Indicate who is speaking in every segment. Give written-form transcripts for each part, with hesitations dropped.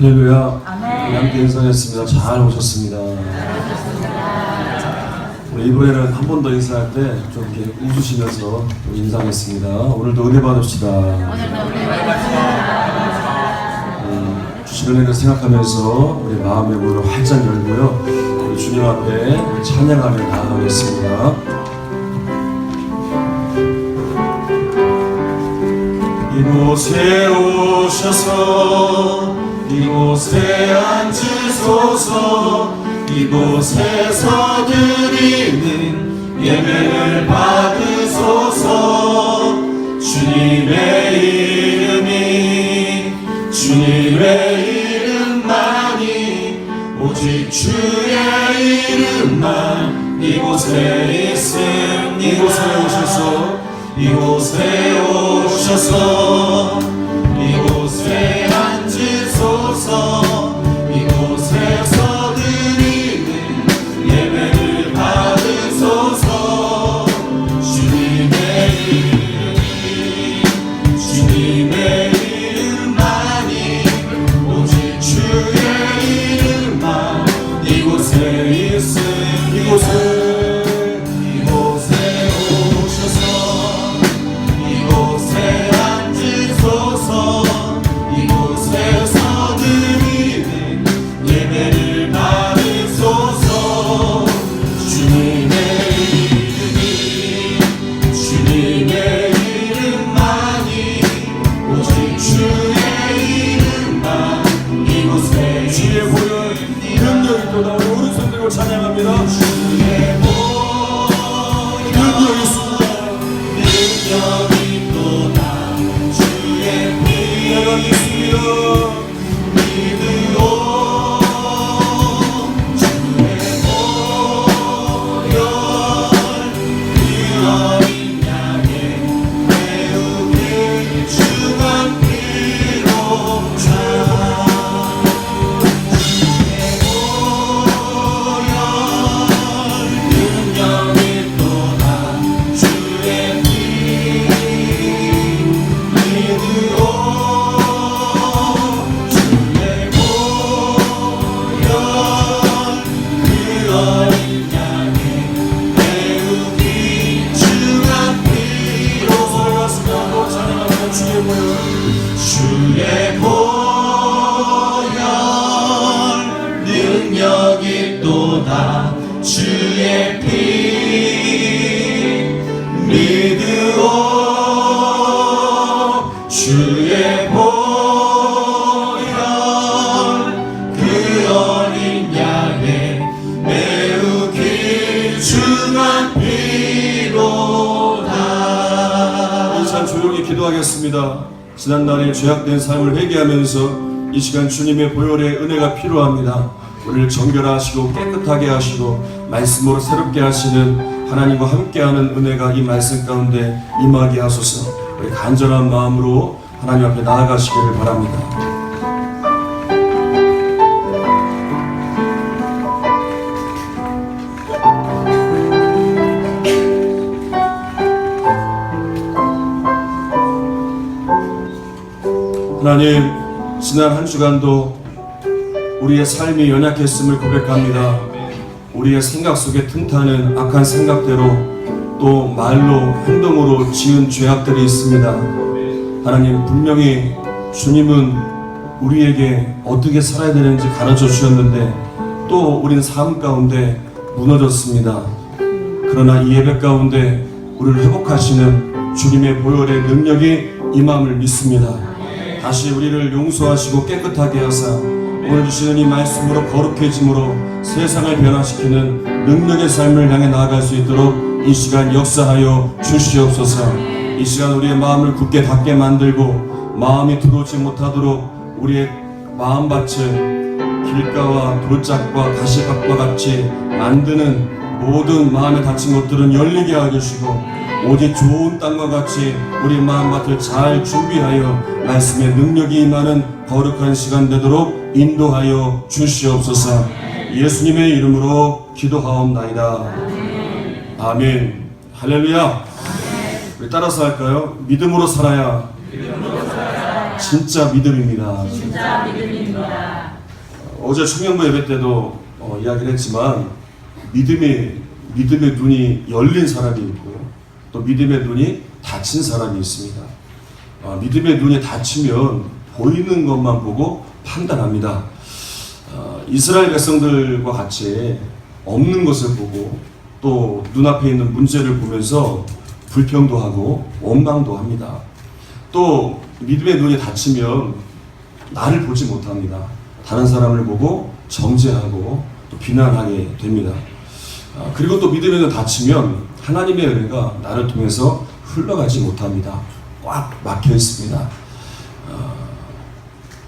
Speaker 1: 할렐루야.
Speaker 2: 아멘.
Speaker 1: 함께 인사했습니다. 잘 오셨습니다. 우리 이번에는 한 번 더 인사할 때 좀 이렇게 웃으시면서 인사하겠습니다. 오늘도 은혜 받읍시다. 주신 은혜를 생각하면서 우리 마음의 문을 활짝 열고요. 우리 주님 앞에 찬양하며 나아가겠습니다. 이곳에 오셔서 이곳에 앉으소서. 이곳에서 드리는 예배를 받으소서. 주님의 이름만이 오직 주의 이름만 이곳에 있음. 이곳에 오셔서 이곳에 앉으소서. 이곳에서 드리는 예배를 받으소서. 주님의 이름만이 오직 주의 이름만 이곳에 있음. 이곳에 오셔서 이곳에 앉으소서. 이곳에서 드리는 예배를 받으소서. 주님의 이름만이 오직 주의 이름만 이곳에 주의 보혈 능력이 또다. 우리 오른손 들고 찬양합니다. 주의 보혈 능력이 있습니다. 능력이 또다. 주의 피 내가 믿습니다. 믿으오. 주의 보혈 그 어린 양의 매우 길쭉한 피로 차. 주의 보혈 능력이 또다. 주의 피 믿으오. 주의 보혈 그 어린 양의 매우 길쭉한 피로 살았으며 찬양하며 주의 보혈 능력이 또다. 주의 피 믿으오. 주의 보혈 그 어린 양의 매우 길쭉한 피로다. 이 시간 조용히 기도하겠습니다. 지난날의 죄악된 삶을 회개하면서 이 시간 주님의 보혈의 은혜가 필요합니다. 우리를 정결하시고 깨끗하게 하시고 말씀으로 새롭게 하시는 하나님과 함께하는 은혜가 이 말씀 가운데 임하게 하소서. 우리 간절한 마음으로 하나님 앞에 나아가시기를 바랍니다. 하나님, 지난 한 주간도 우리의 삶이 연약했음을 고백합니다. 우리의 생각 속에 틈타는 악한 생각대로 또 말로 행동으로 지은 죄악들이 있습니다. 하나님, 분명히 주님은 우리에게 어떻게 살아야 되는지 가르쳐 주셨는데 또 우리는 삶 가운데 무너졌습니다. 그러나 이 예배 가운데 우리를 회복하시는 주님의 보혈의 능력이 임함을 믿습니다. 다시 우리를 용서하시고 깨끗하게 하사 오늘 주시는 이 말씀으로 거룩해짐으로 세상을 변화시키는 능력의 삶을 향해 나아갈 수 있도록 이 시간 역사하여 주시옵소서. 이 시간 우리의 마음을 굳게 닫게 만들고 마음이 들어오지 못하도록 우리의 마음밭을 길가와 돌짝과 가시밭과 같이 만드는 모든 마음에 닫힌 것들은 열리게 하여주시고 오직 좋은 땅과 같이 우리 마음밭을 잘 준비하여 말씀의 능력이 임하는 거룩한 시간 되도록 인도하여 주시옵소서. 예수님의 이름으로 기도하옵나이다. 아멘. 할렐루야. 우리 따라서 할까요? 믿음으로 살아야 진짜 믿음입니다.
Speaker 2: 진짜 믿음입니다.
Speaker 1: 어제 청년부 예배 때도 이야기를 했지만 믿음의 눈이 열린 사람이 있고 또 믿음의 눈이 닫힌 사람이 있습니다. 믿음의 눈이 닫히면 보이는 것만 보고 판단합니다. 이스라엘 백성들과 같이 없는 것을 보고 또 눈앞에 있는 문제를 보면서 불평도 하고 원망도 합니다. 또 믿음의 눈이 닫히면 나를 보지 못합니다. 다른 사람을 보고 정죄하고 또 비난하게 됩니다. 그리고 또 믿음의 눈이 닫히면 하나님의 은혜가 나를 통해서 흘러가지 못합니다. 꽉 막혀 있습니다.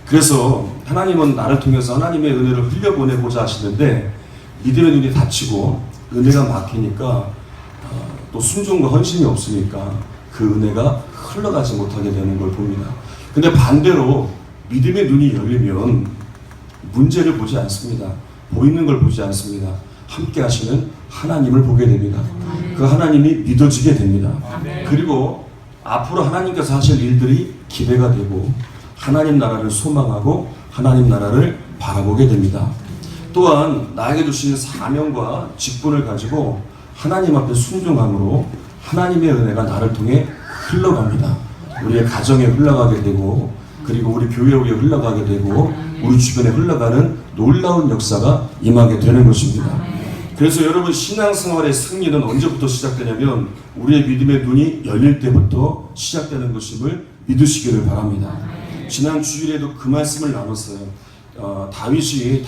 Speaker 1: 그래서 하나님은 나를 통해서 하나님의 은혜를 흘려보내고자 하시는데 믿음의 눈이 닫히고 은혜가 막히니까 또 순종과 헌신이 없으니까 그 은혜가 흘러가지 못하게 되는 걸 봅니다. 근데 반대로 믿음의 눈이 열리면 문제를 보지 않습니다. 보이는 걸 보지 않습니다. 함께 하시는 하나님을 보게 됩니다. 그 하나님이 믿어지게 됩니다. 그리고 앞으로 하나님께서 하실 일들이 기대가 되고 하나님 나라를 소망하고 하나님 나라를 바라보게 됩니다. 또한 나에게 주신 사명과 직분을 가지고 하나님 앞에 순종함으로 하나님의 은혜가 나를 통해 흘러갑니다. 우리의 가정에 흘러가게 되고 그리고 우리 교회에 흘러가게 되고 우리 주변에 흘러가는 놀라운 역사가 임하게 되는 것입니다. 그래서 여러분 신앙생활의 승리는 언제부터 시작되냐면 우리의 믿음의 눈이 열릴 때부터 시작되는 것임을 믿으시기를 바랍니다. 지난 주일에도 그 말씀을 나눴어요. 다윗이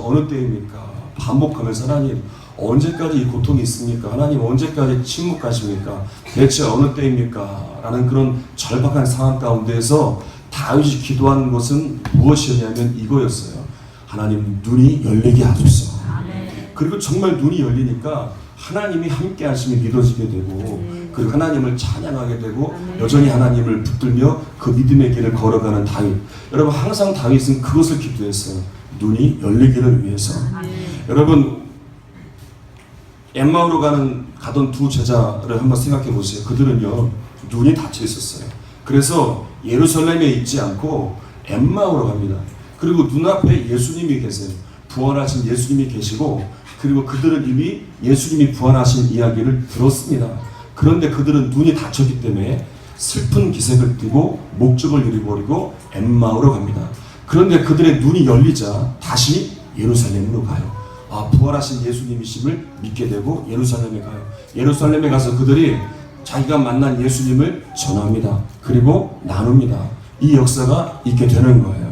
Speaker 1: 어느 때입니까? 반복하면서 하나님 언제까지 이 고통이 있습니까? 하나님 언제까지 침묵하십니까? 대체 어느 때입니까? 라는 그런 절박한 상황 가운데에서 다윗이 기도한 것은 무엇이었냐면 이거였어요. 하나님 눈이 열리게 하소서. 그리고 정말 눈이 열리니까 하나님이 함께 하심이 믿어지게 되고 그리고 하나님을 찬양하게 되고 여전히 하나님을 붙들며 그 믿음의 길을 걸어가는 다윗. 여러분 항상 다윗은 그것을 기도했어요. 눈이 열리기를 위해서. 여러분 엠마오로 가던 두 제자를 한번 생각해 보세요. 그들은요 눈이 닫혀 있었어요. 그래서 예루살렘에 있지 않고 엠마오로 갑니다. 그리고 눈앞에 예수님이 계세요. 부활하신 예수님이 계시고 그리고 그들은 이미 예수님이 부활하신 이야기를 들었습니다. 그런데 그들은 눈이 닫혔기 때문에 슬픈 기색을 띠고 목적을 잃어버리고 엠마오로 갑니다. 그런데 그들의 눈이 열리자 다시 예루살렘으로 가요. 부활하신 예수님이심을 믿게 되고 예루살렘에 가요. 예루살렘에 가서 그들이 자기가 만난 예수님을 전합니다. 그리고 나눕니다. 이 역사가 있게 되는 거예요.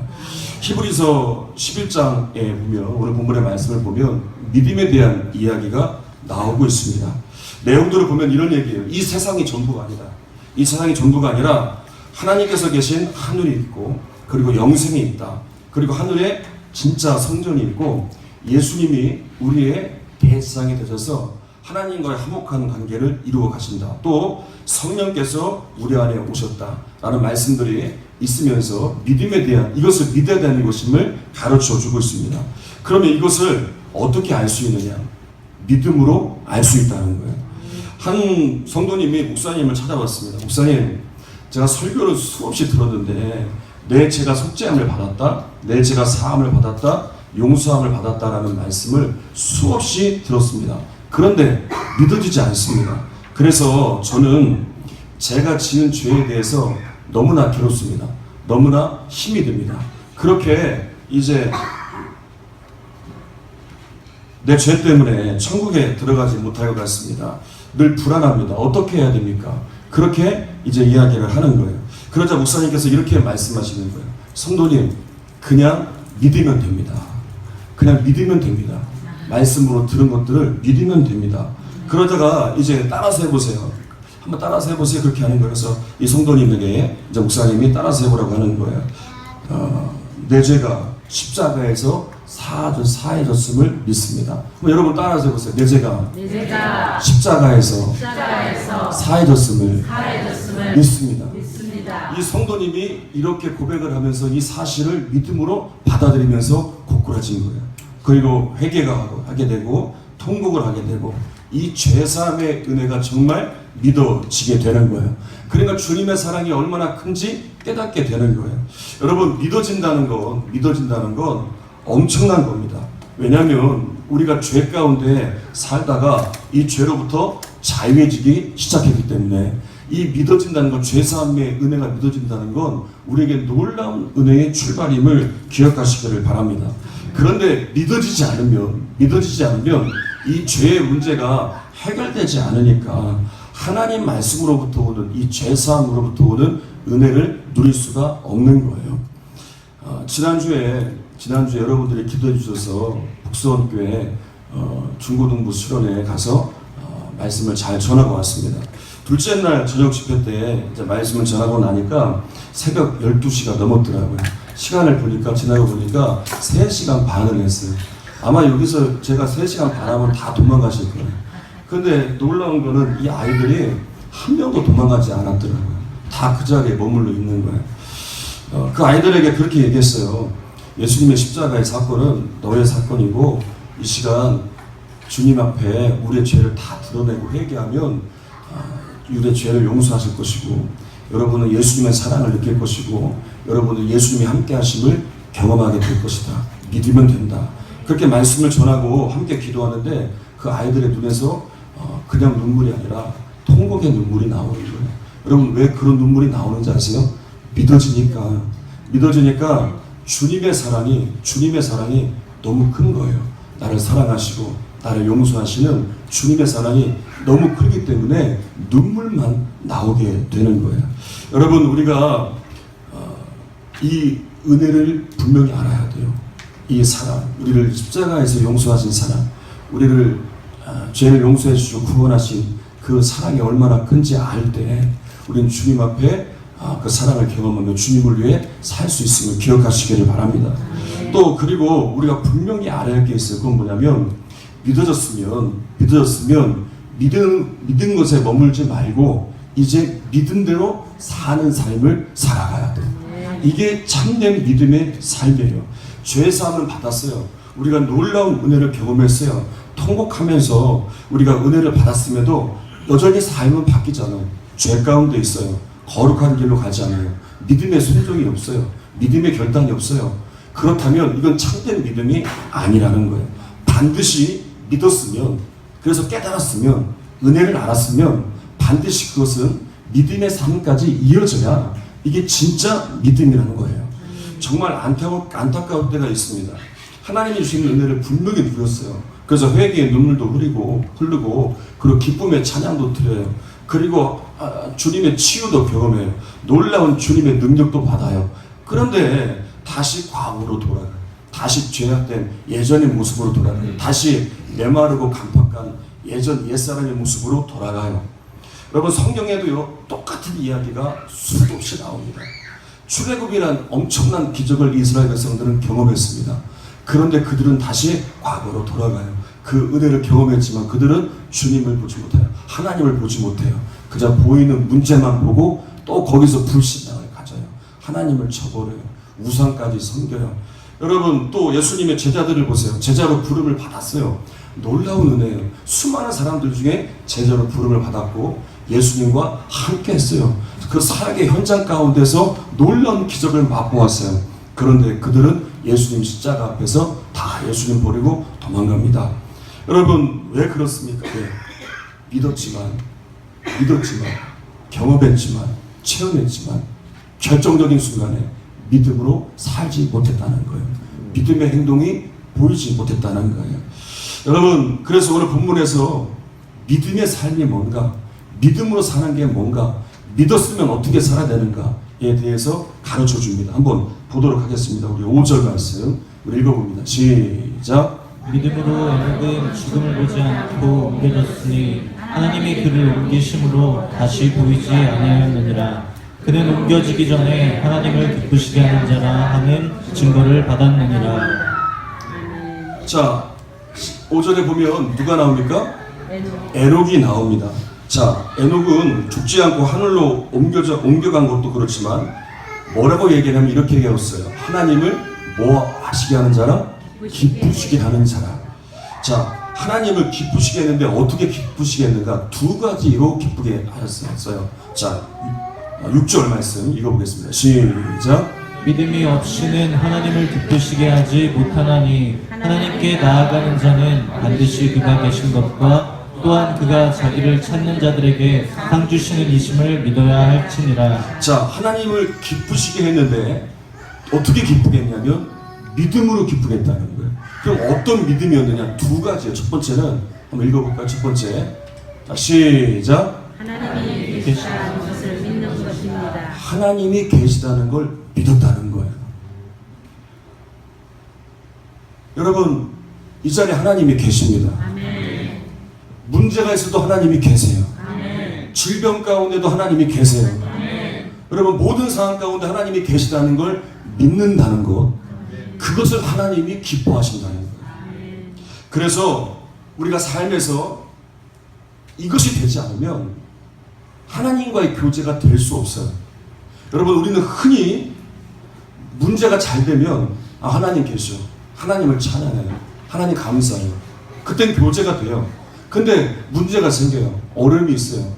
Speaker 1: 히브리서 11장에 보면 오늘 본문의 말씀을 보면 믿음에 대한 이야기가 나오고 있습니다. 내용들을 보면 이런 얘기예요. 이 세상이 전부가 아니다. 이 세상이 전부가 아니라 하나님께서 계신 하늘이 있고 그리고 영생이 있다. 그리고 하늘에 진짜 성전이 있고 예수님이 우리의 대제사장이 되셔서 하나님과의 화목한 관계를 이루어 가신다. 또 성령께서 우리 안에 오셨다라는 말씀들이 있으면서 믿음에 대한 이것을 믿어야 되는 것임을 가르쳐 주고 있습니다. 그러면 이것을 어떻게 알 수 있느냐? 믿음으로 알 수 있다는 거예요. 한 성도님이 목사님을 찾아왔습니다. 목사님, 제가 설교를 수없이 들었는데 내 죄가 속죄함을 받았다, 내 죄가 사함을 받았다, 용서함을 받았다라는 말씀을 수없이 들었습니다. 그런데 믿어지지 않습니다. 그래서 저는 제가 지은 죄에 대해서 너무나 괴롭습니다. 너무나 힘이 듭니다. 그렇게 이제 내 죄 때문에 천국에 들어가지 못할 것 같습니다. 늘 불안합니다. 어떻게 해야 됩니까? 그렇게 이제 이야기를 하는 거예요. 그러자 목사님께서 이렇게 말씀하시는 거예요. 성도님, 그냥 믿으면 됩니다. 그냥 믿으면 됩니다. 말씀으로 들은 것들을 믿으면 됩니다. 그러다가 이제 따라서 해보세요. 한번 따라서 해보세요. 그렇게 하는 거예요. 그래서 이 성도님에게 이제 목사님이 따라서 해보라고 하는 거예요. 내 죄가 십자가에서 사해졌음을 믿습니다. 그럼 여러분 따라서 해보세요. 내 죄가 십자가에서 사해졌음을 믿습니다. 이 성도님이 이렇게 고백을 하면서 이 사실을 믿음으로 받아들이면서 고꾸라진 거예요. 그리고 회개가 하게 되고 통곡을 하게 되고 이 죄사함의 은혜가 정말 믿어지게 되는 거예요. 그러니까 주님의 사랑이 얼마나 큰지 깨닫게 되는 거예요. 여러분 믿어진다는 건 엄청난 겁니다. 왜냐하면 우리가 죄 가운데 살다가 이 죄로부터 자유해지기 시작했기 때문에 이 믿어진다는 건, 죄사함의 은혜가 믿어진다는 건 우리에게 놀라운 은혜의 출발임을 기억하시기를 바랍니다. 그런데 믿어지지 않으면 이 죄의 문제가 해결되지 않으니까 하나님 말씀으로부터 오는 이 죄사함으로부터 오는 은혜를 누릴 수가 없는 거예요. 지난주에 여러분들이 기도해 주셔서 북수원교회 중고등부 수련회에 가서 말씀을 잘 전하고 왔습니다. 둘째 날 저녁 집회 때 이제 말씀을 전하고 나니까 새벽 12시가 넘었더라고요. 시간을 보니까, 지나고 보니까 3시간 반을 했어요. 아마 여기서 제가 3시간 반 하면 다 도망가실 거예요. 근데 놀라운 거는 이 아이들이 한 명도 도망가지 않았더라고요. 다 그 자리에 머물러 있는 거예요. 그 아이들에게 그렇게 얘기했어요. 예수님의 십자가의 사건은 너의 사건이고, 이 시간 주님 앞에 우리의 죄를 다 드러내고 회개하면 우리의 죄를 용서하실 것이고, 여러분은 예수님의 사랑을 느낄 것이고, 여러분은 예수님이 함께 하심을 경험하게 될 것이다. 믿으면 된다. 그렇게 말씀을 전하고 함께 기도하는데 그 아이들의 눈에서 그냥 눈물이 아니라 통곡의 눈물이 나오는 거예요. 여러분, 왜 그런 눈물이 나오는지 아세요? 믿어지니까 주님의 사랑이 너무 큰 거예요. 나를 사랑하시고 나를 용서하시는 주님의 사랑이 너무 크기 때문에 눈물만 나오게 되는 거예요. 여러분, 우리가 이 은혜를 분명히 알아야 돼요. 이 사랑, 우리를 십자가에서 용서하신 사랑, 우리를 죄를 용서해 주시고 구원하신 그 사랑이 얼마나 큰지 알 때 우리는 주님 앞에 그 사랑을 경험하며 주님을 위해 살 수 있음을 기억하시기를 바랍니다. 또 그리고 우리가 분명히 알아야 할 게 있어요. 그건 뭐냐면, 믿어졌으면 믿은 것에 머물지 말고 이제 믿은 대로 사는 삶을 살아가야 돼요. 이게 참된 믿음의 삶이에요. 죄사함을 받았어요. 우리가 놀라운 은혜를 경험했어요. 통곡하면서 우리가 은혜를 받았음에도 여전히 삶은 바뀌잖아요. 죄 가운데 있어요. 거룩한 길로 가지 않아요. 믿음의 순종이 없어요. 믿음의 결단이 없어요. 그렇다면 이건 참된 믿음이 아니라는 거예요. 반드시 믿었으면, 그래서 깨달았으면, 은혜를 알았으면 반드시 그것은 믿음의 삶까지 이어져야 이게 진짜 믿음이라는 거예요. 정말 안타까울 때가 있습니다. 하나님이 주신 은혜를 분명히 누렸어요. 그래서 회개의 눈물도 흐르고 그리고 기쁨의 찬양도 드려요. 그리고 주님의 치유도 경험해요. 놀라운 주님의 능력도 받아요. 그런데 다시 과거로 돌아가요. 다시 죄악된 예전의 모습으로 돌아가요. 다시 메마르고 간팍한 예전 옛사람의 모습으로 돌아가요. 여러분, 성경에도요 똑같은 이야기가 수도 없이 나옵니다. 출애굽이란 엄청난 기적을 이스라엘 백성들은 경험했습니다. 그런데 그들은 다시 과거로 돌아가요. 그 은혜를 경험했지만 그들은 주님을 보지 못해요. 하나님을 보지 못해요. 그저 보이는 문제만 보고 또 거기서 불신앙을 가져요. 하나님을 저버려요. 우상까지 섬겨요. 여러분, 또 예수님의 제자들을 보세요. 제자로 부름을 받았어요. 놀라운 은혜예요. 수많은 사람들 중에 제자로 부름을 받았고 예수님과 함께 했어요. 그 사역의 현장 가운데서 놀라운 기적을 맛보았어요. 그런데 그들은 예수님 십자가 앞에서 다 예수님 버리고 도망갑니다. 여러분, 왜 그렇습니까? 믿었지만 경험했지만 체험했지만 결정적인 순간에 믿음으로 살지 못했다는 거예요. 믿음의 행동이 보이지 못했다는 거예요. 여러분, 그래서 오늘 본문에서 믿음의 삶이 뭔가, 믿음으로 사는 게 뭔가, 믿었으면 어떻게 살아야 되는가에 대해서 가르쳐 줍니다. 한번 보도록 하겠습니다. 우리 5절 말씀 우리 읽어봅니다. 시작.
Speaker 2: 믿음으로 에녹은 죽음을 보지 않고 옮겨졌으니 하나님이 그를 옮기심으로 다시 보이지 아니하였느니라. 그는 옮겨지기 전에 하나님을 기쁘시게 하는 자라 하는 증거를 받았느니라.
Speaker 1: 자, 5절에 보면 누가 나옵니까? 에녹이 나옵니다. 자, 에녹은 죽지 않고 하늘로 옮겨간 것도 그렇지만 뭐라고 얘기하냐면 이렇게 얘기했어요. 하나님을 뭐 하시게 하는 자라? 기쁘시게 하는 자라. 자, 하나님을 기쁘시게 했는데 어떻게 기쁘시게 했는가? 두 가지로 기쁘게 하셨어요. 자, 6절 말씀 읽어보겠습니다. 시작.
Speaker 2: 믿음이 없이는 하나님을 기쁘시게 하지 못하나니 하나님께 나아가는 자는 반드시 그가 계신 것과 또한 그가 자기를 찾는 자들에게 상 주시는 이심을 믿어야 할지니라.
Speaker 1: 자, 하나님을 기쁘시게 했는데 어떻게 기쁘게 했냐면 믿음으로 기쁘게 했다는 거예요. 그럼 어떤 믿음이었느냐? 두 가지예요. 첫 번째는 한번 읽어볼까요? 첫 번째. 자, 시작.
Speaker 3: 하나님이 계시다는 것을 믿는 것입니다.
Speaker 1: 하나님이 계시다는 걸 믿었다는 거예요. 여러분, 이 자리에 하나님이 계십니다.
Speaker 3: 아멘.
Speaker 1: 문제가 있어도 하나님이 계세요.
Speaker 3: 아멘.
Speaker 1: 질병 가운데도 하나님이 계세요.
Speaker 3: 아멘.
Speaker 1: 여러분, 모든 상황 가운데 하나님이 계시다는 걸 믿는다는 것, 그것을 하나님이 기뻐하신다는 거예요.
Speaker 3: 아멘.
Speaker 1: 그래서 우리가 삶에서 이것이 되지 않으면 하나님과의 교제가 될 수 없어요. 여러분, 우리는 흔히 문제가 잘 되면 하나님 계셔, 하나님을 찬양해요, 하나님 감사해요. 그땐 교제가 돼요. 근데 문제가 생겨요. 어려움이 있어요.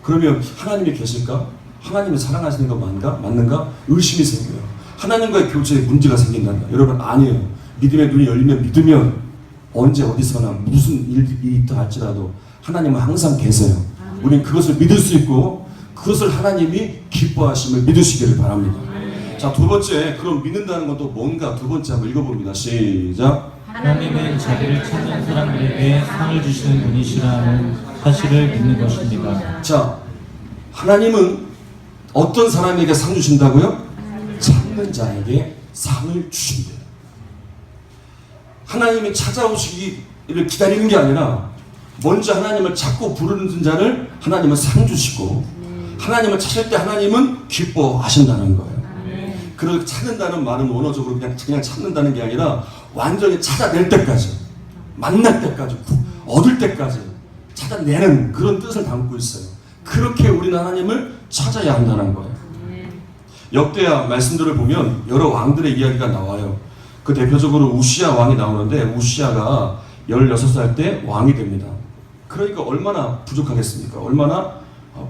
Speaker 1: 그러면 하나님이 계실까? 하나님을 사랑하시는 거 맞는가? 의심이 생겨요. 하나님과의 교제에 문제가 생긴단다. 여러분, 아니에요. 믿음의 눈이 열리면 믿으면 언제 어디서나 무슨 일이 있다 할지라도 하나님은 항상 계세요. 우리는 그것을 믿을 수 있고 그것을 하나님이 기뻐하심을 믿으시기를 바랍니다. 자, 두 번째, 그럼 믿는다는 것도 뭔가? 두 번째 한번 읽어봅니다. 시작.
Speaker 2: 하나님은 자기를 찾는 사람들에게 상을 주시는 분이시라는 사실을 믿는 것입니다.
Speaker 1: 자, 하나님은 어떤 사람에게 상 주신다고요? 찾는 자에게 상을 주신대요. 하나님이 찾아오시기를 기다리는 게 아니라 먼저 하나님을 찾고 부르는 자를 하나님은 상 주시고 하나님을 찾을 때 하나님은 기뻐하신다는 거예요. 그걸 찾는다는 말은 원어적으로 그냥 찾는다는 게 아니라 완전히 찾아낼 때까지, 만날 때까지, 얻을 때까지 찾아내는 그런 뜻을 담고 있어요. 그렇게 우리는 하나님을 찾아야 한다는 거예요. 역대하 말씀들을 보면 여러 왕들의 이야기가 나와요. 그 대표적으로 우시야 왕이 나오는데 우시야가 16살 때 왕이 됩니다. 그러니까 얼마나 부족하겠습니까? 얼마나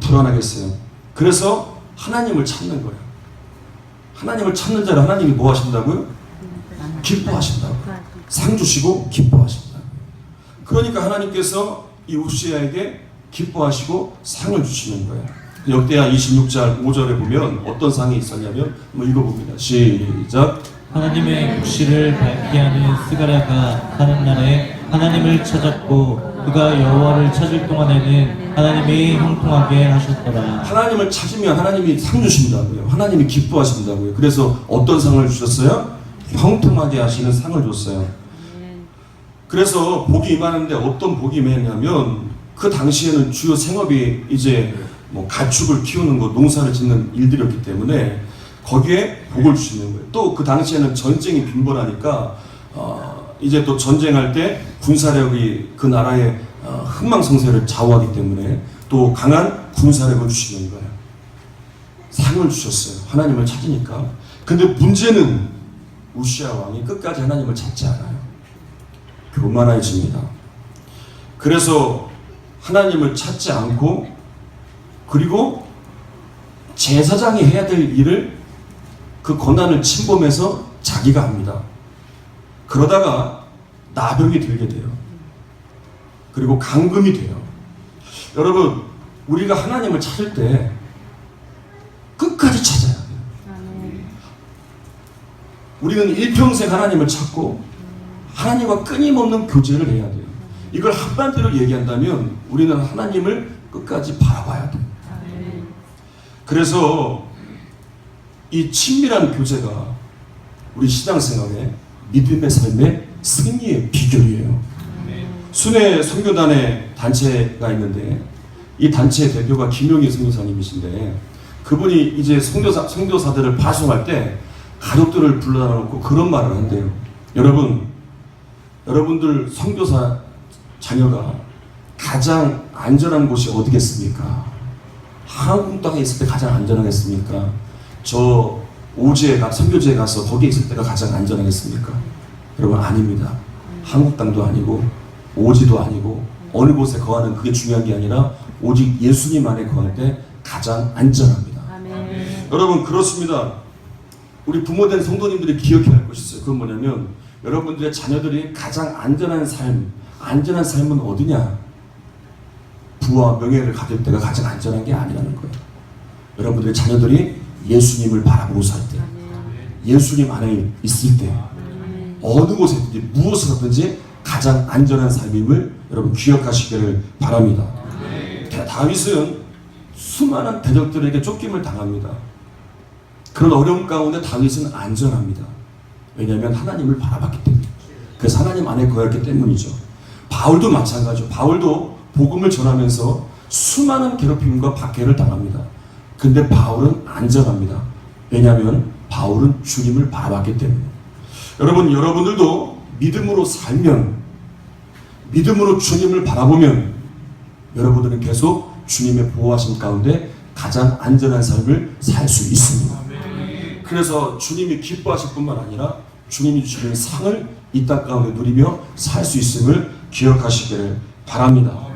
Speaker 1: 불안하겠어요. 그래서 하나님을 찾는 거예요. 하나님을 찾는 자를 하나님이 뭐 하신다고요? 기뻐하신다고요. 상 주시고 기뻐하신다고요. 그러니까 하나님께서 이 우시야에게 기뻐하시고 상을 주시는 거예요. 역대하 26장 5절에 보면 어떤 상이 있었냐면 한번 읽어봅니다. 시작.
Speaker 2: 하나님의 묵시를 밝게 하는 스가랴가 하는 날에 하나님을 찾았고 그가 여호와를 찾을 동안에는 하나님이 형통하게 하셨더라.
Speaker 1: 하나님을 찾으면 하나님이 상 주신다고요. 하나님이 기뻐하신다고요. 그래서 어떤 상을 주셨어요? 형통하게 하시는 상을 줬어요. 그래서 복이 임하는데 어떤 복이 임했냐면 그 당시에는 주요 생업이 이제 뭐 가축을 키우는 것, 농사를 짓는 일들이었기 때문에 거기에 복을 주시는 거예요. 또 그 당시에는 전쟁이 빈번하니까 이제 또 전쟁할 때 군사력이 그 나라의 흥망성쇠를 좌우하기 때문에 또 강한 군사력을 주시는 거예요. 상을 주셨어요. 하나님을 찾으니까. 근데 문제는 우시야 왕이 끝까지 하나님을 찾지 않아요. 교만해집니다. 그래서 하나님을 찾지 않고 그리고 제사장이 해야 될 일을 그 권한을 침범해서 자기가 합니다. 그러다가 나병이 들게 돼요. 그리고 감금이 돼요. 여러분, 우리가 하나님을 찾을 때 끝까지 찾아야 돼요. 우리는 일평생 하나님을 찾고 하나님과 끊임없는 교제를 해야 돼요. 이걸 한마디로 얘기한다면 우리는 하나님을 끝까지 바라봐야 돼요. 그래서 이 친밀한 교제가 우리 신앙생활의 믿음의 삶의 승리의 비결이에요. 순회 선교단의 단체가 있는데 이 단체의 대표가 김용희 선교사님이신데 그분이 이제 선교사들을 파송할 때 가족들을 불러다 놓고 그런 말을 한대요. 여러분들 선교사 자녀가 가장 안전한 곳이 어디겠습니까? 한국 땅에 있을 때 가장 안전하겠습니까? 저 오지에 선교지에 가서 거기에 있을 때가 가장 안전하겠습니까? 여러분, 아닙니다. 한국 땅도 아니고 오지도 아니고 어느 곳에 거하는 그게 중요한 게 아니라 오직 예수님 안에 거할 때 가장 안전합니다.
Speaker 3: 아멘.
Speaker 1: 여러분, 그렇습니다. 우리 부모된 성도님들이 기억해야 할 것이 있어요. 그건 뭐냐면 여러분들의 자녀들이 가장 안전한 삶은 어디냐? 부와 명예를 가질 때가 가장 안전한 게 아니라는 거예요. 여러분들의 자녀들이 예수님을 바라보고 살 때, 예수님 안에 있을 때, 어느 곳에든지 무엇을 하든지 가장 안전한 삶임을 여러분 기억하시기를 바랍니다. 다윗은 수많은 대적들에게 쫓김을 당합니다. 그런 어려움 가운데 다윗은 안전합니다. 왜냐하면 하나님을 바라봤기 때문에. 그래서 하나님 안에 거했기 때문이죠. 바울도 마찬가지죠. 바울도 복음을 전하면서 수많은 괴롭힘과 박해를 당합니다. 근데 바울은 안전합니다. 왜냐하면 바울은 주님을 바라봤기 때문에. 여러분들도 믿음으로 살면, 믿음으로 주님을 바라보면 여러분들은 계속 주님의 보호하심 가운데 가장 안전한 삶을 살 수 있습니다. 그래서 주님이 기뻐하실 뿐만 아니라 주님이 주시는 상을 이 땅 가운데 누리며 살 수 있음을 기억하시기를 바랍니다.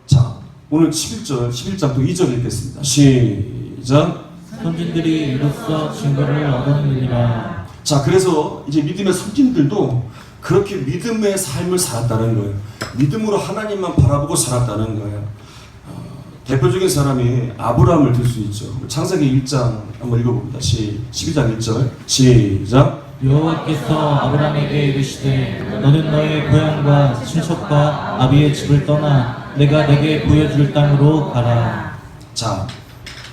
Speaker 1: 자, 오늘 11장 또 2절 읽겠습니다. 시작.
Speaker 2: 선진들이 이로써 증거를 얻었느니라.
Speaker 1: 자, 그래서 이제 믿음의 선진들도 그렇게 믿음의 삶을 살았다는 거예요. 믿음으로 하나님만 바라보고 살았다는 거예요. 대표적인 사람이 아브라함을 들 수 있죠. 창세기 1장 한번 읽어봅니다. 12장 1절 시작.
Speaker 2: 여호와께서 아브라함에게 이르시되 너는 너의 고향과 친척과 아비의 집을 떠나 내가 내게 보여줄 땅으로 가라.
Speaker 1: 자,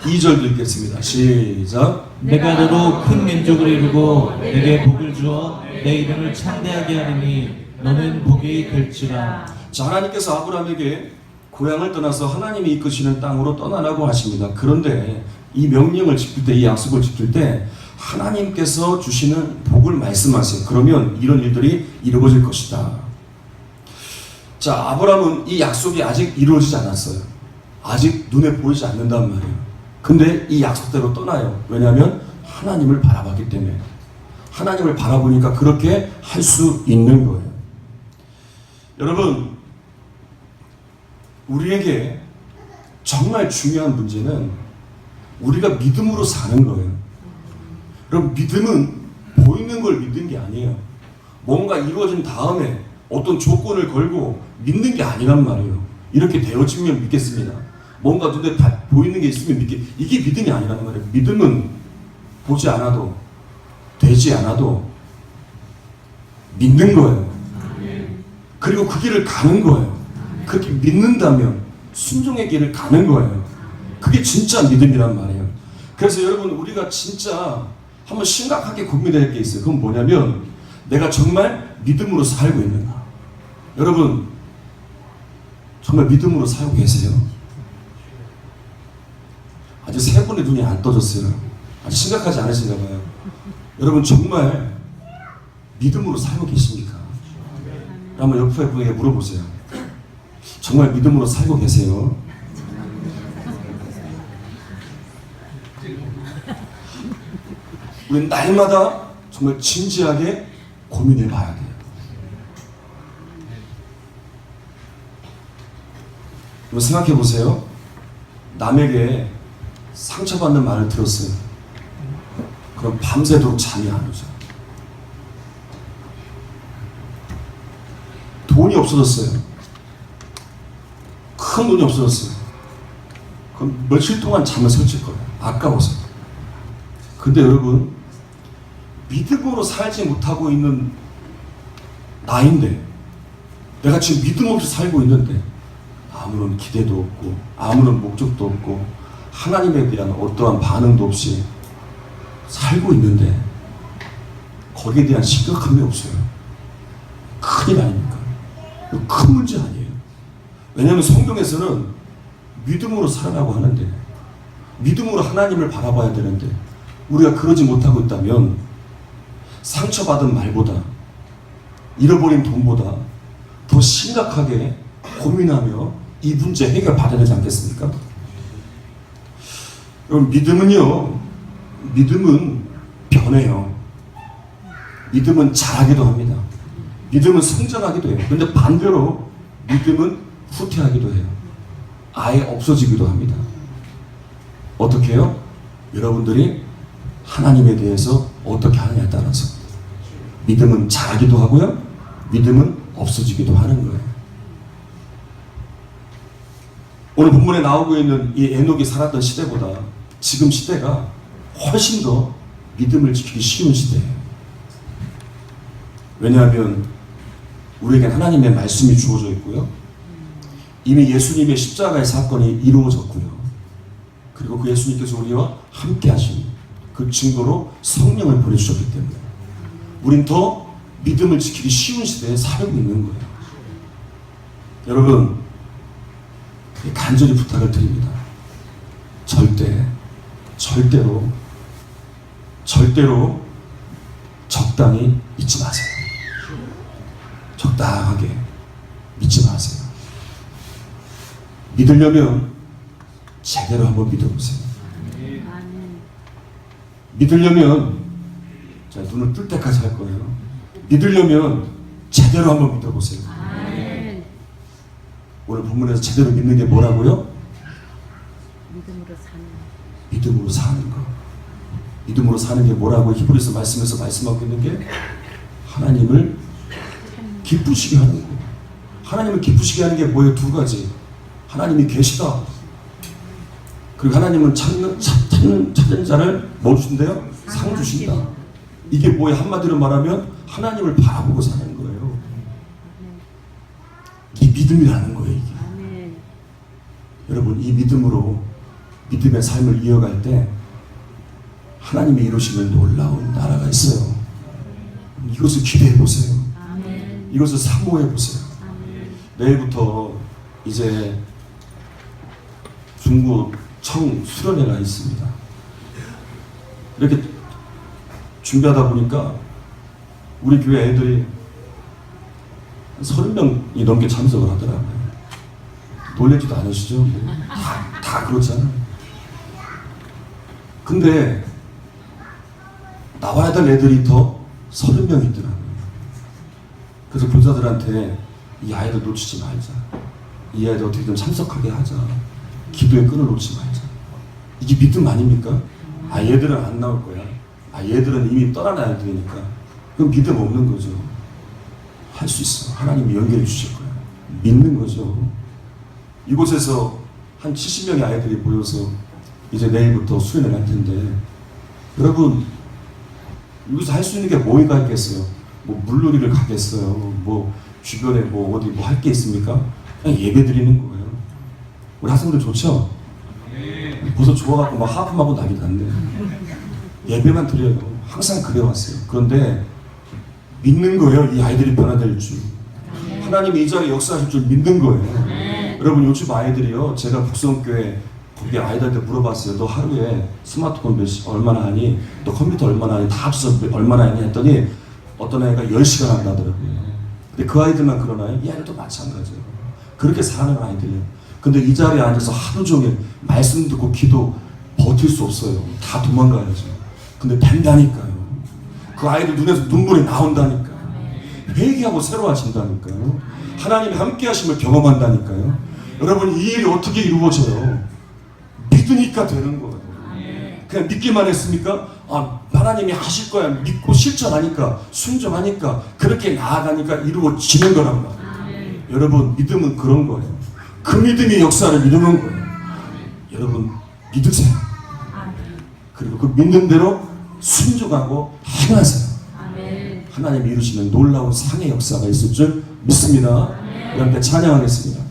Speaker 1: 2절도 읽겠습니다. 시작.
Speaker 2: 내가 너로 큰 민족을 이루고 내게 복을 주어 내 이름을 창대하게 하리니 너는 복이 될지라.
Speaker 1: 자, 하나님께서 아브라함에게 고향을 떠나서 하나님이 이끄시는 땅으로 떠나라고 하십니다. 그런데 이 명령을 지킬 때, 이 약속을 지킬 때 하나님께서 주시는 복을 말씀하세요. 그러면 이런 일들이 이루어질 것이다. 자, 아브라함은 이 약속이 아직 이루어지지 않았어요. 아직 눈에 보이지 않는단 말이에요. 근데 이 약속대로 떠나요. 왜냐하면 하나님을 바라봤기 때문에. 하나님을 바라보니까 그렇게 할 수 있는 거예요. 여러분, 우리에게 정말 중요한 문제는 우리가 믿음으로 사는 거예요. 여러분, 믿음은 보이는 걸 믿는 게 아니에요. 뭔가 이루어진 다음에 어떤 조건을 걸고 믿는 게 아니란 말이에요. 이렇게 되어지면 믿겠습니다. 뭔가 눈에 보이는 게 있으면 이게 믿음이 아니란 말이에요. 믿음은 보지 않아도, 되지 않아도 믿는 거예요. 그리고 그 길을 가는 거예요. 그렇게 믿는다면 순종의 길을 가는 거예요. 그게 진짜 믿음이란 말이에요. 그래서 여러분, 우리가 진짜 한번 심각하게 고민해야 할 게 있어요. 그건 뭐냐면 내가 정말 믿음으로 살고 있는가. 여러분, 정말 믿음으로 살고 계세요? 아직 세 분의 눈이 안 떠졌어요. 아직 심각하지 않으신가 봐요. 여러분, 정말 믿음으로 살고 계십니까? 한번 옆에 분에게 물어보세요. 정말 믿음으로 살고 계세요? 우리는 날마다 정말 진지하게 고민해 봐야 돼요. 한번 생각해 보세요. 남에게 상처받는 말을 들었어요. 그럼 밤새도록 잠이 안 오죠. 돈이 없어졌어요. 큰 돈이 없어졌어요. 그럼 며칠 동안 잠을 설칠 거예요. 아까워서. 근데 여러분, 믿음으로 살지 못하고 있는 나인데, 내가 지금 믿음 없이 살고 있는데 아무런 기대도 없고 아무런 목적도 없고 하나님에 대한 어떠한 반응도 없이 살고 있는데 거기에 대한 심각함이 없어요. 큰일 아닙니까? 이거 큰 문제 아니에요. 왜냐하면 성경에서는 믿음으로 살아라고 하는데, 믿음으로 하나님을 바라봐야 되는데 우리가 그러지 못하고 있다면 상처받은 말보다, 잃어버린 돈보다 더 심각하게 고민하며 이 문제 해결받아야 되지 않겠습니까? 여러분, 믿음은 변해요. 믿음은 자라기도 합니다. 믿음은 성장하기도 해요. 그런데 반대로 믿음은 후퇴하기도 해요. 아예 없어지기도 합니다. 어떻게 해요? 여러분들이 하나님에 대해서 어떻게 하느냐에 따라서 믿음은 자라기도 하고요, 믿음은 없어지기도 하는 거예요. 오늘 본문에 나오고 있는 이 에녹이 살았던 시대보다 지금 시대가 훨씬 더 믿음을 지키기 쉬운 시대예요. 왜냐하면 우리에겐 하나님의 말씀이 주어져 있고요, 이미 예수님의 십자가의 사건이 이루어졌고요, 그리고 그 예수님께서 우리와 함께 하신 그 증거로 성령을 보내주셨기 때문에 우린 더 믿음을 지키기 쉬운 시대에 살고 있는 거예요. 여러분, 간절히 부탁을 드립니다. 절대로 적당히 믿지 마세요. 적당하게 믿지 마세요. 믿으려면 제대로 한번 믿어보세요. 믿으려면, 자, 눈을 뜰 때까지 할 거예요. 믿으려면 제대로 한번 믿어보세요. 오늘 본문에서 제대로 믿는 게 뭐라고요? 믿음으로 사는 거. 믿음으로 사는 게 뭐라고 히브리서 말씀에서 말씀하고 있는 게 하나님을 기쁘시게 하는 거. 하나님을 기쁘시게 하는 게 뭐예요? 두 가지. 하나님이 계시다. 그리고 하나님은 찾는 자를 뭐 주신대요? 상 주신다. 이게 뭐예요? 한마디로 말하면 하나님을 바라보고 사는 거예요. 이 믿음이라는 거예요, 이게. 여러분, 이 믿음으로 믿음의 삶을 이어갈 때 하나님이 이루시는 놀라운 나라가 있어요. 이것을 기대해 보세요. 이것을 사모해 보세요. 내일부터 이제 중국 청 수련회가 있습니다. 이렇게 준비하다 보니까 우리 교회 애들이 30명이 넘게 참석을 하더라고요. 놀랍지도 않으시죠? 다 그렇잖아요. 근데 나와야 될 애들이 더 30명 있더라고요. 그래서 교사들한테 이 아이들 놓치지 말자. 이 아이들 어떻게 좀 참석하게 하자. 기도의 끈을 놓지 말자. 이게 믿음 아닙니까? 아, 얘들은 안 나올 거야. 아, 얘들은 이미 떠난 아이들이니까. 그럼 믿음 없는 거죠. 할 수 있어. 하나님이 연결해 주실 거야. 믿는 거죠. 이곳에서 한 70명의 아이들이 모여서 이제 내일부터 수련회를 할 텐데, 여러분, 여기서 할 수 있는 게 뭐가 있겠어요? 뭐 물놀이를 가겠어요? 뭐 주변에 뭐 어디 뭐 할 게 있습니까? 그냥 예배 드리는 거예요. 우리 학생들 좋죠? 벌써 좋아갖고 막 하품하고 난리 났네. 예배만 드려요. 항상 그래왔어요. 그런데 믿는 거예요. 이 아이들이 변화될 줄. 하나님이 이 자리에 역사하실 줄 믿는 거예요. 여러분, 요즘 아이들이요, 제가 북성교회 거기 아이들한테 물어봤어요. 너 하루에 스마트폰 얼마나 하니? 너 컴퓨터 얼마나 하니? 다 합쳐서 얼마나 하니? 했더니 어떤 아이가 10시간 한다더라고요. 근데 그 아이들만 그러나요? 이 아이들도 마찬가지예요. 그렇게 사는 아이들이에요. 근데 이 자리에 앉아서 하루 종일 말씀 듣고 기도 버틸 수 없어요. 다 도망가야죠. 근데 된다니까요. 그 아이들 눈에서 눈물이 나온다니까요. 회개하고 새로워진다니까요. 하나님이 함께 하심을 경험한다니까요. 여러분, 이 일이 어떻게 이루어져요? 믿으니까 되는 거예요. 그냥 믿기만 했습니까? 아, 하나님이 하실 거야. 믿고 실천하니까, 순종하니까, 그렇게 나아가니까 이루어지는 거란 말이에요. 여러분, 믿음은 그런 거예요. 그 믿음이 역사를 이루는 거예요. 여러분, 믿으세요. 그리고 그 믿는 대로 순종하고 행하세요. 하나님이 이루시는 놀라운 상의 역사가 있을 줄 믿습니다. 함께 찬양하겠습니다.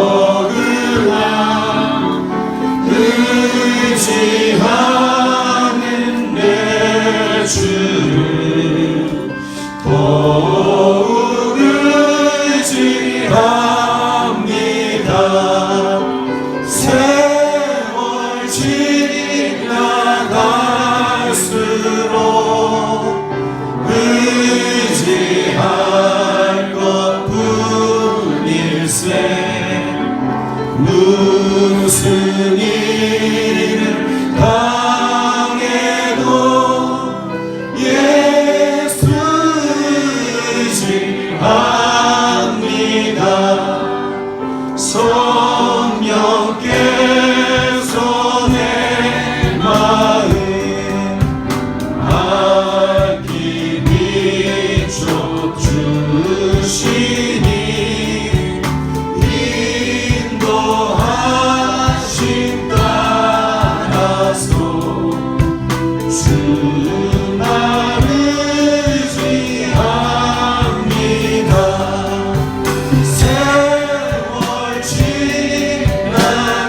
Speaker 4: 적으나
Speaker 1: 무슨 일을 당해도 예수 의지합니다. 성령께서 내 마음 밝히 비춰 주시니 인도하심 따라서 주 나를 의지합니다. 세월 지나갈수록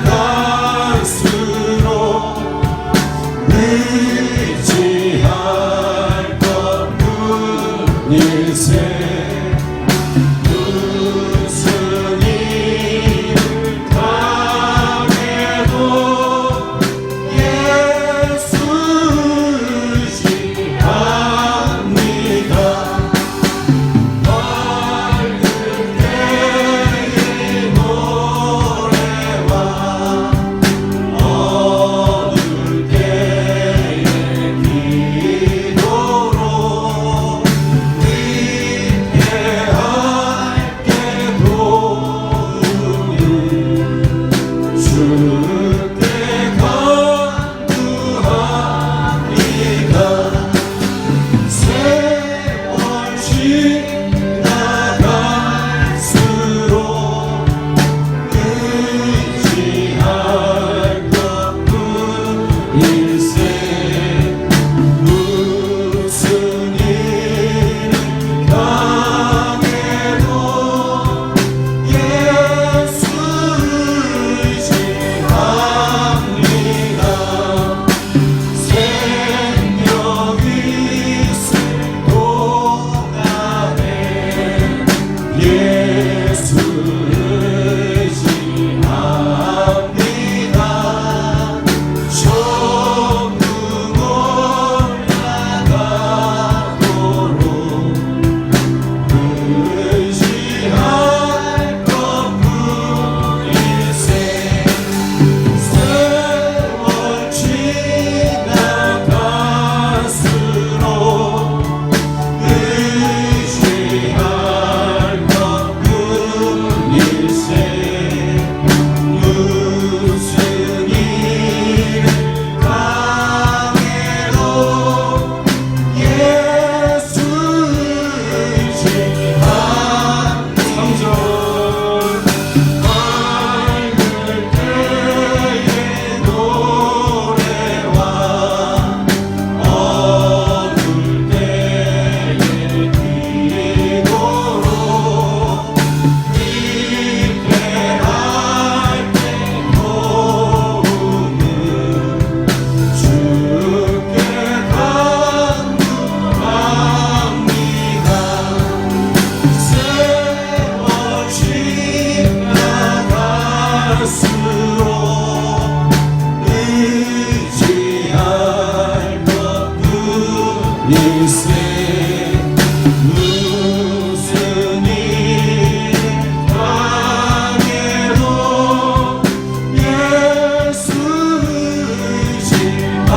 Speaker 1: 의지할 것뿐일세. 무슨 일을 당해도 예수 의지합니다. 밝은 때의 노래와 어두울 때의 기도로 위대하게 도우는 주께 간구합니다. 세월 지나갈수록 의지할 것뿐일세. 무슨 일을 당해도 예수 의지합니다. 생명 있을 동안에 예수 의지합니다. 전능 올라가도록 의지할 것뿐일세. 세월 지나갈수록 의지할 것뿐일세. 무슨 일을 당해도 예수 의지합니다. 3절 밝을 때의 노래와 어두울 때의 기도로 위대할 때 도우는 주께 간구합니다. 세월 지나갈수록 의지할 것뿐일세. 무슨 일을 당해도 예수 의지합니다.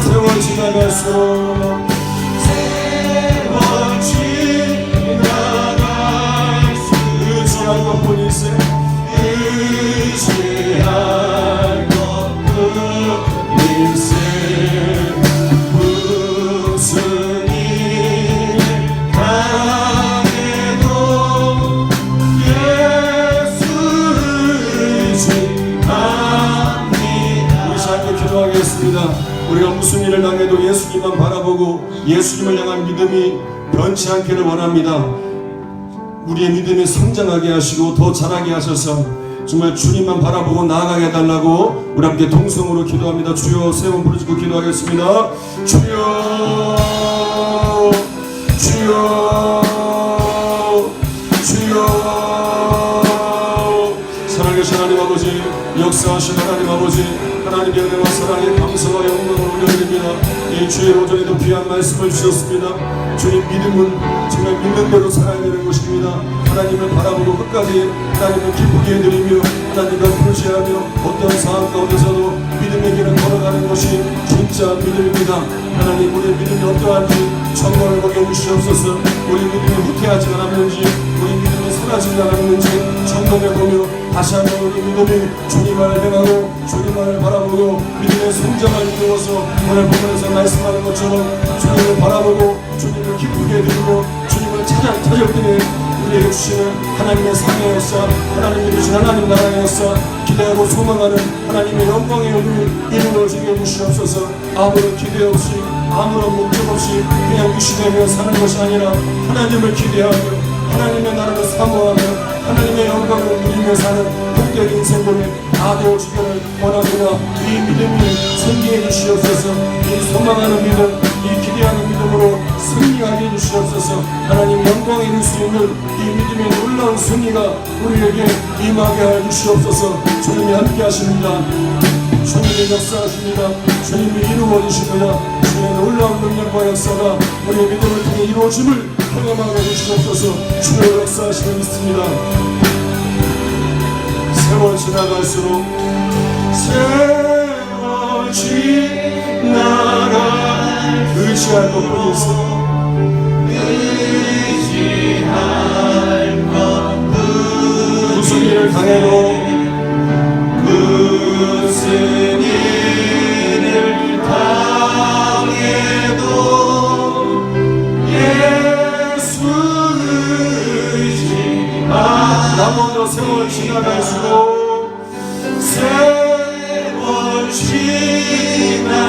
Speaker 1: 세월 지나갈수록 의지할 것뿐일세. 의지할 것뿐일세. 무슨 일을 당해도 예수 의지합니다. 우리 함께 기도하겠습니다. 우리가 무슨 일을 당해도 예수님만 바라보고 예수님을 향한 믿음이 변치 않기를 원합니다. 우리의 믿음이 성장하게 하시고 더 자라게 하셔서 정말 주님만 바라보고 나아가게 해달라고 우리 함께 동성으로 기도합니다. 주여, 세 번 부르짖고 기도하겠습니다. 주여, 주여, 주여. 살아계신 하나님 아버지, 역사하신 하나님 아버지, 하나님의 은혜와 사랑에 감사와 영광을 올려드립니다. 이 주의 오전에도 귀한 말씀을 주셨습니다. 주님, 믿음은 주님을 믿는 대로 살아야 되는 것입니다. 하나님을 바라보고 끝까지 하나님을 기쁘게 해드리며 하나님과 교제하며 어떤 상황 가운데서도 믿음의 길을 걸어가는 것이 진짜 믿음입니다. 하나님, 우리의 믿음이 어떠한지 점검을 먹여주시옵소서. 우리 믿음이 후퇴하지 않았는지, 우리 믿음이 사라지지 않았는지 점검해보며 다시 한번 우리 믿음이 주님을 행하고 주님을 바라보고 믿음의 성장을 이루어서 오늘 본문에서 말씀하는 것처럼 주님을 바라보고 주님을 기쁘게 해드리고 주님을 찾을 때에 우리에게 주시는 하나님의 삶의 역사, 하나님이 주신 하나님 나라의 역사, 기대하고 소망하는 하나님의 영광의 은혜를 이루어지게 해주시옵소서. 아무런 기대 없이 아무런 목적 없이 그냥 유시되며 사는 것이 아니라 하나님을 기대하며 하나님의 나라를 사모하며 하나님의 영광을 누리며 사는 복된 인생들을 다 되어지기를 원합니다. 이 믿음이 생기해 주시옵소서. 이 소망하는 믿음, 이 기대하는 믿음으로 승리하게 해주시옵소서. 하나님 영광에 이룰 수 있는 이 믿음의 놀라운 승리가 우리에게 임하게 해 주시옵소서. 주님이 함께 하십니다. 주님이 역사하십니다. 주님이 이루어지십니다. 주의 놀라운 능력과 역사가 우리의 믿음을 통해 이루어짐을 경험하게 해주시옵소서. 주의 역사하심을 믿습니다. 세월 지나갈수록 세월 지나가 의지할 것뿐이 있어. 의지할 것뿐이 무슨 일을 당해도 무슨 일을 당해도 예수 의지만 나머지 세월 지나갈수록 세월 지나갈수록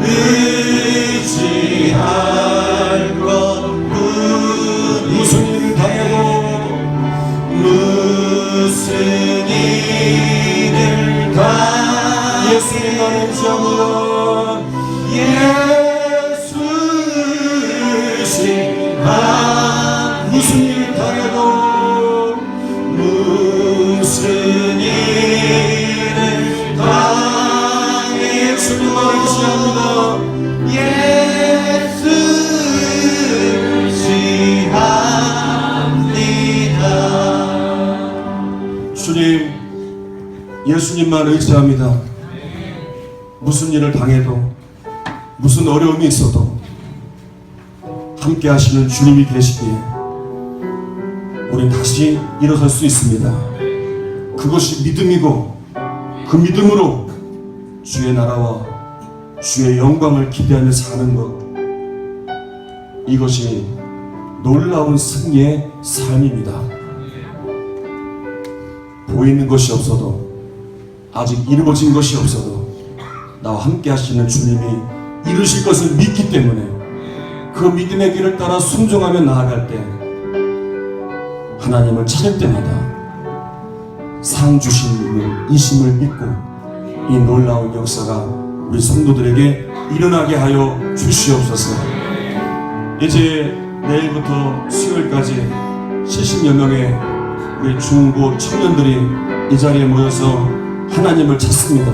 Speaker 1: 의지할 것뿐 무슨 일을 당해도 무슨 일을 다 예수님만 의지합니다. 예수 의지만 무슨 일을 당해도 무슨 일을 다 예수님만 의지합니다. 예수 의지합니다. 주님, 예수님만 의지합니다. 무슨 일을 당해도 무슨 어려움이 있어도 함께 하시는 주님이 계시기에 우린 다시 일어설 수 있습니다. 그것이 믿음이고 그 믿음으로 주의 나라와 주의 영광을 기대하며 사는 것, 이것이 놀라운 승리의 삶입니다. 보이는 것이 없어도, 아직 이루어진 것이 없어도 나와 함께 하시는 주님이 이루실 것을 믿기 때문에 그 믿음의 길을 따라 순종하며 나아갈 때 하나님을 찾을 때마다 상 주신 이심을 믿고 이 놀라운 역사가 우리 성도들에게 일어나게 하여 주시옵소서. 이제 내일부터 수요일까지 70여 명의 우리 중고 청년들이 이 자리에 모여서 하나님을 찾습니다.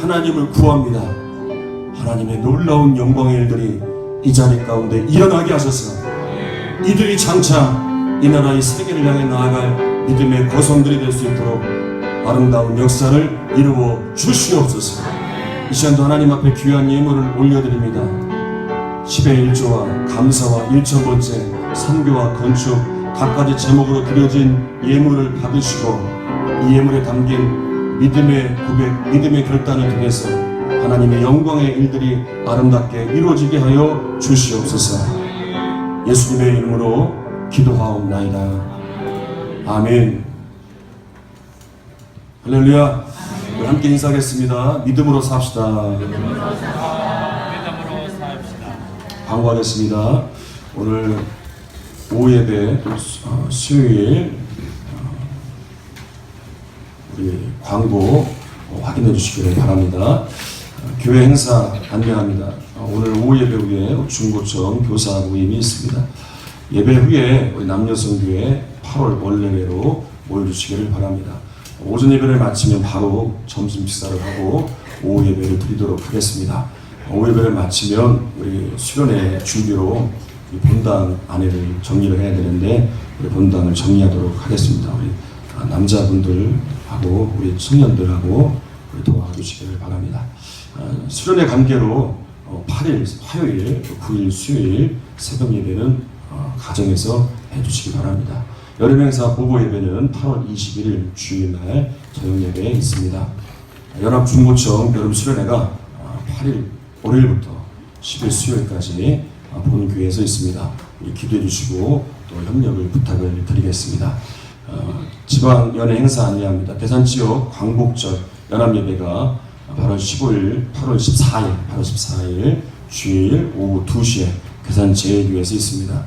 Speaker 1: 하나님을 구합니다. 하나님의 놀라운 영광의 일들이 이 자리 가운데 일어나게 하셔서 이들이 장차 이 나라의 세계를 향해 나아갈 믿음의 거성들이 될 수 있도록 아름다운 역사를 이루어 주시옵소서. 이 시간도 하나님 앞에 귀한 예물을 올려드립니다. 10의 1조와 감사와 1천번째 선교와 건축 각가지 제목으로 드려진 예물을 받으시고 이 예물에 담긴 믿음의 고백, 믿음의 결단을 통해서 하나님의 영광의 일들이 아름답게 이루어지게 하여 주시옵소서. 예수님의 이름으로 기도하옵나이다. 아멘. 할렐루야. 우리 함께 인사하겠습니다. 믿음으로 삽시다. 광고하겠습니다. 오늘 오후 예배 수요일 우리 광고 확인해 주시기를 바랍니다. 교회 행사 안내합니다. 오늘 오후 예배 후에 중고청 교사 모임이 있습니다. 예배 후에 우리 남녀성교회 8월 원래회로 모여주시기를 바랍니다. 오전 예배를 마치면 바로 점심 식사를 하고 오후 예배를 드리도록 하겠습니다. 오예배를 마치면 우리 수련회 준비로 이 본당 안에를 정리를 해야 되는데 우리 본당을 정리하도록 하겠습니다. 우리 남자분들하고 우리 청년들하고 우리 도와주시기를 바랍니다. 수련회 관계로 8일 화요일, 9일 수요일 새벽 예배는 가정에서 해주시기 바랍니다. 여름 행사 보고 예배는 8월 21일 주일날 저녁 예배에 있습니다. 연합 중고청 여름 수련회가 8일 월요일부터 10일 수요일까지 본 교회에서 있습니다. 우리 기도해 주시고 또 협력을 부탁을 드리겠습니다. 지방 연회 행사 안내합니다. 대산 지역 광복절 연합 예배가 8월 15일, 8월 14일 주일 오후 2시에 대산 제일교회에서 있습니다.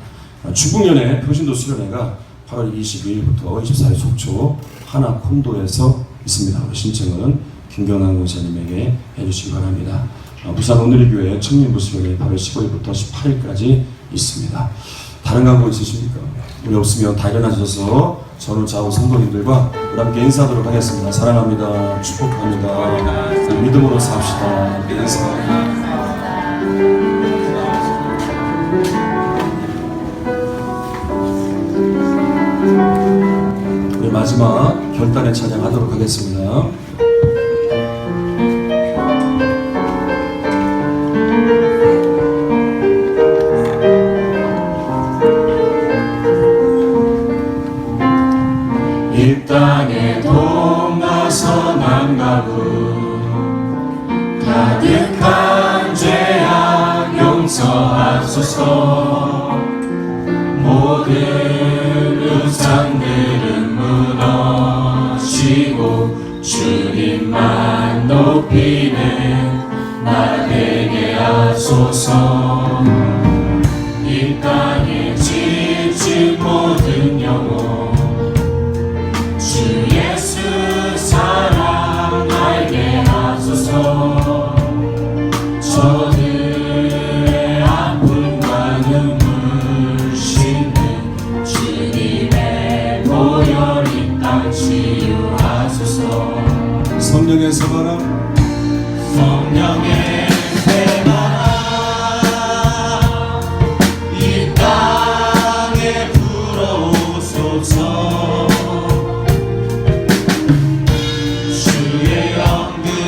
Speaker 1: 중국연회 표신도 수련회가 8월 22일부터 24일 속초 하나 콘도에서 있습니다. 우리 신청은 김경환 권사님에게 해주시기 바랍니다. 부산 오늘의 교회 청년부 수련회 8월 15일부터 18일까지 있습니다. 다른 광고 있으십니까? 우리 없으면 다 일어나셔서 전후 좌우 성도님들과 우리 함께 인사하도록 하겠습니다. 사랑합니다. 축복합니다. 믿음으로 삽시다. 인사. 우리 마지막 결단의 찬양하도록 하겠습니다. 이 땅에 동나서 남가부 가득한 죄악 용서하소서. 모든 우상들은 무너지고 주님만 높이는 나 되게 하소서. 이 땅에 지친 모든 영혼 주 예수 사랑 알게 하소서. 저들의 아픔과 눈물 씻는 주님의 보혈 이 땅 치유하소서. 성령의 새바람 성령의 새바람 이 땅에 불어오소서.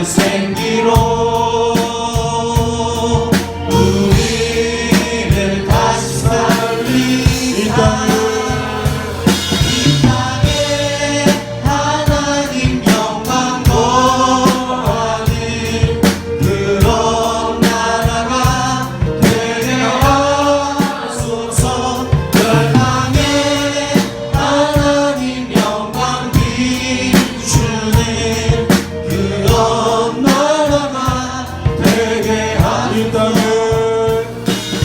Speaker 1: 생기로 우리를 다시 살리다. 이 땅에 하나님 영광 거하는 그런 나라가 되게 하소서. 열방에 하나님 영광 비추는 그런 나라가 되게 하소서.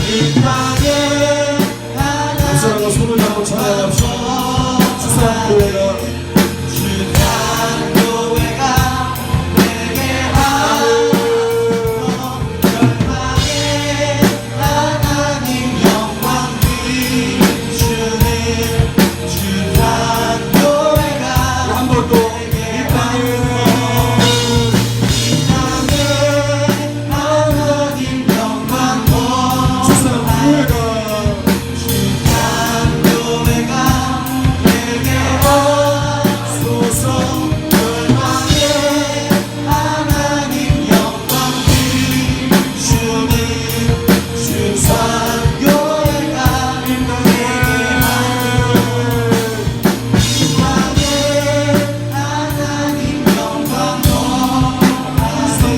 Speaker 1: 이 땅에 그 사람과 손을 잡고 찬양합시다. 주상교회가 되게 하소서. 열방에 하나님 영광 비추는 주상교회가 한 번 또 이 땅에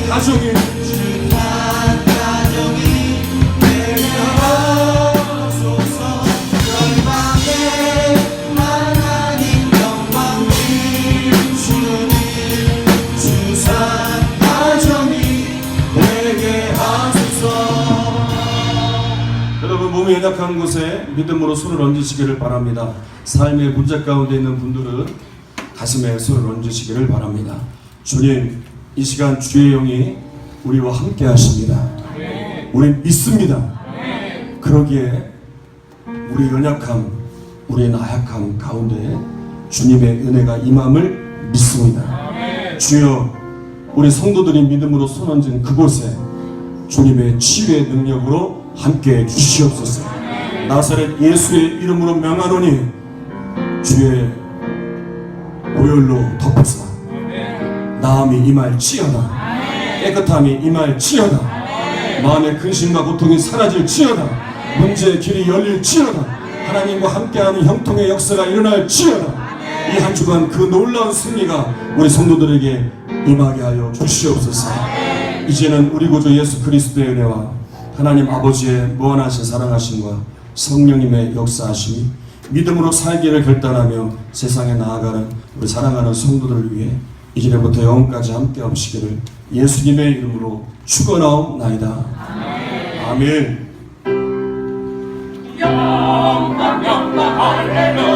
Speaker 1: 가족이 되게 하소서. 열방에 하나님 영광 비추는 주상 가정이 되게 하소서. 여러분 몸이 연약한 곳에 믿음으로 손을 얹으시기를 바랍니다. 삶의 문제 가운데 있는 분들은 가슴에 손을 얹으시기를 바랍니다. 주님, 이 시간 주의 영이 우리와 함께 하십니다. 우린 믿습니다. 그러기에 우리 연약함, 우리의 나약함 가운데 주님의 은혜가 임함을 믿습니다. 주여, 우리 성도들이 믿음으로 손 얹은 그곳에 주님의 치유의 능력으로 함께 해 주시옵소서. 나사렛 예수의 이름으로 명하노니 주의 보혈로 덮어서 나음이 임할지어다. 깨끗함이 임할지어다. 마음의 근심과 고통이 사라질지어다. 문제의 길이 열릴지어다. 하나님과 함께하는 형통의 역사가 일어날지어다. 이 한 주간 그 놀라운 승리가 우리 성도들에게 임하게 하여 주시옵소서. 이제는 우리 구주 예수 그리스도의 은혜와 하나님 아버지의 무한하신 사랑하심과 성령님의 역사하심이 믿음으로 살기를 결단하며 세상에 나아가는 우리 사랑하는 성도들을 위해 이제부터 영원까지 함께 하시기를 예수님의 이름으로 축원하옵나이다. 아멘.
Speaker 4: 영광 영광 할렐루야.